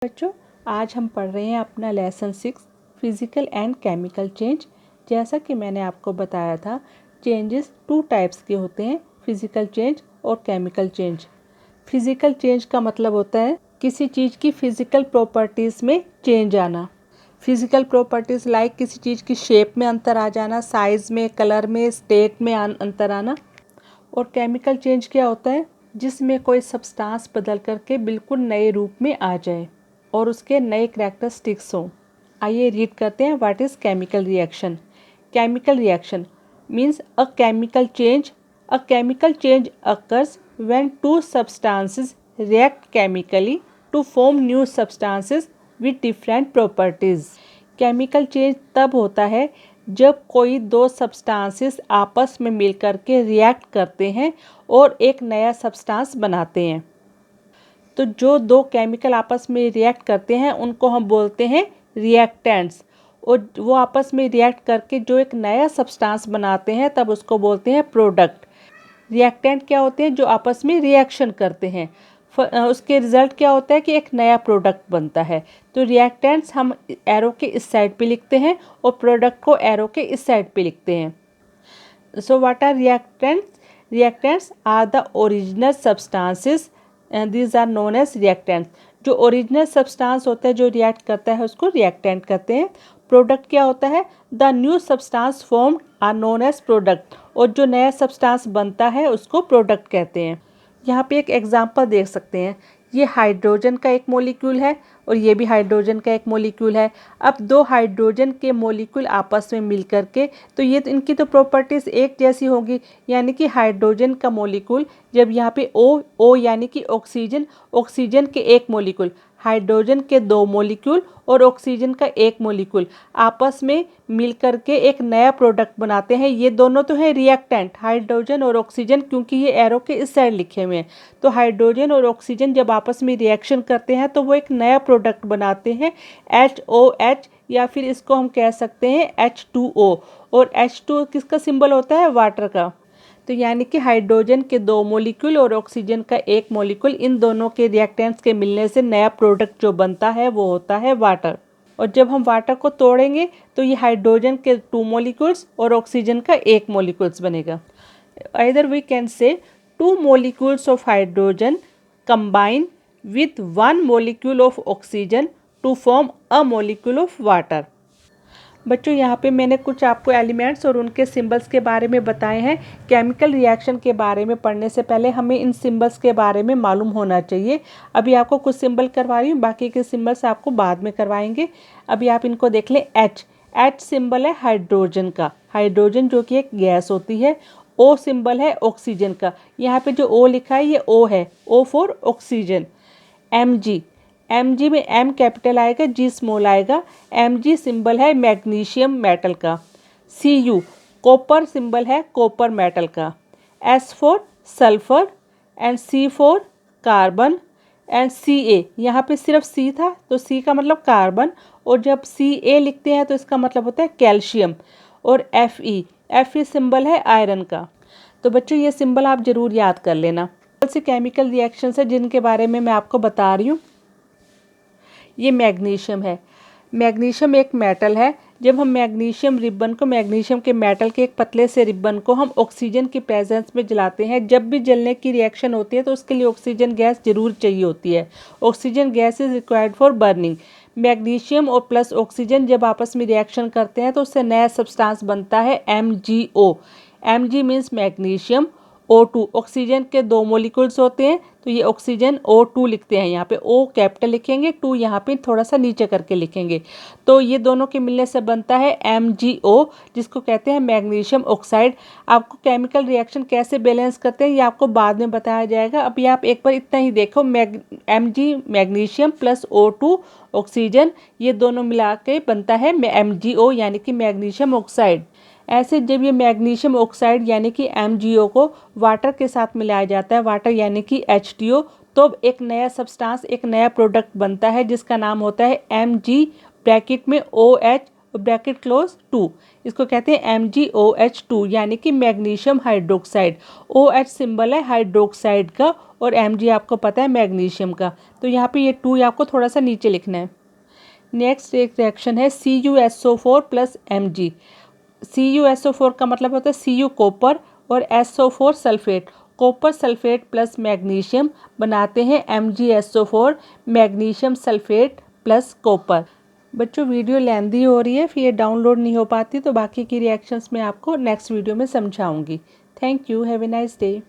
बच्चों, आज हम पढ़ रहे हैं अपना lesson 6 physical and chemical change. जैसा कि मैंने आपको बताया था, चेंजेस 2 टाइप्स के होते हैं, फिज़िकल चेंज और केमिकल चेंज। फिज़िकल चेंज का मतलब होता है किसी चीज़ की फिज़िकल प्रॉपर्टीज़ में चेंज आना। फिज़िकल प्रॉपर्टीज़ लाइक किसी चीज़ की शेप में अंतर आ जाना, साइज़ में, कलर में, स्टेट में अंतर आना। और केमिकल चेंज क्या होता है? जिसमें कोई सब्सटेंस बदल करके बिल्कुल नए रूप में आ जाए और उसके नए करैक्टरिस्टिक्स हों। आइए रीड करते हैं what is chemical reaction. Chemical reaction means a chemical change. A chemical change occurs when two substances react chemically to form new substances with different properties. Chemical change तब होता है जब कोई दो सब्सटेंसेस आपस में मिलकर के रिएक्ट करते हैं और एक नया सब्सटेंस बनाते हैं। तो जो दो केमिकल आपस में रिएक्ट करते हैं उनको हम बोलते हैं रिएक्टेंट्स, और वो आपस में रिएक्ट करके जो एक नया सब्सटेंस बनाते हैं तब उसको बोलते हैं प्रोडक्ट। रिएक्टेंट क्या होते हैं? जो आपस में रिएक्शन करते हैं, उसके रिजल्ट क्या होता है कि एक नया प्रोडक्ट बनता है। तो रिएक्टेंट्स हम एरो के इस साइड पे लिखते हैं और प्रोडक्ट को एरो के इस साइड पे लिखते हैं। So what are reactants? Reactants are the original substances and these are known as reactants. जो ओरिजिनल सब्सटेंस होता है जो रिएक्ट करता है उसको रिएक्टेंट कहते हैं। प्रोडक्ट क्या होता है? The new substance formed are known as product, और जो नया सब्सटेंस बनता है उसको प्रोडक्ट कहते हैं। यहाँ पे एक एग्जांपल देख सकते हैं। ये हाइड्रोजन का एक मॉलिक्यूल है और ये भी हाइड्रोजन का एक मॉलिक्यूल है। अब दो हाइड्रोजन के मॉलिक्यूल आपस में मिल करके, तो ये तो इनकी तो प्रॉपर्टीज़ एक जैसी होगी, यानी कि हाइड्रोजन का मॉलिक्यूल जब यहाँ पे ओ यानी कि ऑक्सीजन, ऑक्सीजन के एक मॉलिक्यूल, हाइड्रोजन के दो मॉलिक्यूल और ऑक्सीजन का एक मॉलिक्यूल आपस में मिल करके एक नया प्रोडक्ट बनाते हैं। ये दोनों तो हैं रिएक्टेंट, हाइड्रोजन और ऑक्सीजन, क्योंकि ये एरो के इस साइड लिखे हुए हैं। तो हाइड्रोजन और ऑक्सीजन जब आपस में रिएक्शन करते हैं तो वो एक नया प्रोडक्ट बनाते हैं, HOH, या फिर इसको हम कह सकते हैं H2O। और H2 किसका सिंबल होता है? वाटर का। तो यानी कि हाइड्रोजन के दो मॉलिक्यूल और ऑक्सीजन का एक मॉलिक्यूल, इन दोनों के रिएक्टेंट्स के मिलने से नया प्रोडक्ट जो बनता है वो होता है वाटर। और जब हम वाटर को तोड़ेंगे तो ये हाइड्रोजन के 2 मॉलिक्यूल्स और ऑक्सीजन का एक मॉलिक्यूल्स बनेगा। Either we can say 2 molecules of hydrogen combine with 1 molecule of oxygen to form a molecule of water. बच्चों, यहाँ पे मैंने कुछ आपको एलिमेंट्स और उनके सिंबल्स के बारे में बताए हैं। केमिकल रिएक्शन के बारे में पढ़ने से पहले हमें इन सिंबल्स के बारे में मालूम होना चाहिए। अभी आपको कुछ सिंबल करवा रही हूँ, बाकी के सिंबल्स आपको बाद में करवाएंगे। अभी आप इनको देख लें। एच सिंबल है हाइड्रोजन का, हाइड्रोजन जो कि एक गैस होती है। ओ सिंबल है ऑक्सीजन का, यहाँ पे जो ओ लिखा है ये ओ है, O for oxygen. M G में एम कैपिटल आएगा, जी स्मॉल आएगा। Mg सिंबल है मैग्नीशियम मेटल का। Cu कॉपर सिंबल है कॉपर मेटल का। S for sulphur and C for carbon and Ca, यहाँ पे सिर्फ C था तो C का मतलब कार्बन, और जब Ca लिखते हैं तो इसका मतलब होता है कैल्शियम। और Fe सिंबल है आयरन का। तो बच्चों, ये सिंबल आप ज़रूर याद कर लेना। कौन सी केमिकल रिएक्शन है जिनके बारे में मैं आपको बता रही हूँ? ये मैग्नीशियम है। मैग्नीशियम एक मेटल है। जब हम मैग्नीशियम रिबन को, मैग्नीशियम के मेटल के एक पतले से रिबन को हम ऑक्सीजन की प्रेजेंस में जलाते हैं, जब भी जलने की रिएक्शन होती है तो उसके लिए ऑक्सीजन गैस जरूर चाहिए होती है। Oxygen gas is required for burning. Magnesium और प्लस ऑक्सीजन जब आपस में रिएक्शन करते हैं तो उससे नया सब्सटेंस बनता है MgO। Mg means magnesium. O2 oxygen के दो मॉलिक्यूल्स होते हैं, तो ये ऑक्सीजन O2 लिखते हैं। यहाँ पे O कैपिटल लिखेंगे, 2 यहाँ पे थोड़ा सा नीचे करके लिखेंगे। तो ये दोनों के मिलने से बनता है MgO, जिसको कहते हैं मैग्नीशियम ऑक्साइड। आपको केमिकल रिएक्शन कैसे बैलेंस करते हैं ये आपको बाद में बताया जाएगा। अभी आप एक बार इतना ही देखो, Mg magnesium plus O2 oxygen, ये दोनों मिला के बनता है MgO यानी कि मैग्नीशियम ऑक्साइड। ऐसे जब ये मैग्नीशियम ऑक्साइड यानी कि MgO को वाटर के साथ मिलाया जाता है, वाटर यानी कि H2O, तो एक नया सब्सटेंस, एक नया प्रोडक्ट बनता है जिसका नाम होता है Mg ब्रैकेट में OH ब्रैकेट क्लोज 2। इसको कहते हैं MgOH2 यानी कि मैग्नीशियम हाइड्रोक्साइड। OH सिंबल है हाइड्रोक्साइड का और Mg आपको पता है मैग्नीशियम का, तो यहाँ पे ये 2 आपको थोड़ा सा नीचे लिखना है। नेक्स्ट एक रिएक्शन है CuSO4 प्लस Mg। CuSO4 का मतलब होता है Cu कॉपर और SO4 sulphate. Copper sulphate plus magnesium बनाते हैं MgSO4 magnesium sulphate plus copper. बच्चों वीडियो लेंदी हो रही है, फिर ये डाउनलोड नहीं हो पाती, तो बाकी की रिएक्शंस मैं आपको नेक्स्ट वीडियो में समझाऊंगी। Thank you, have a nice day.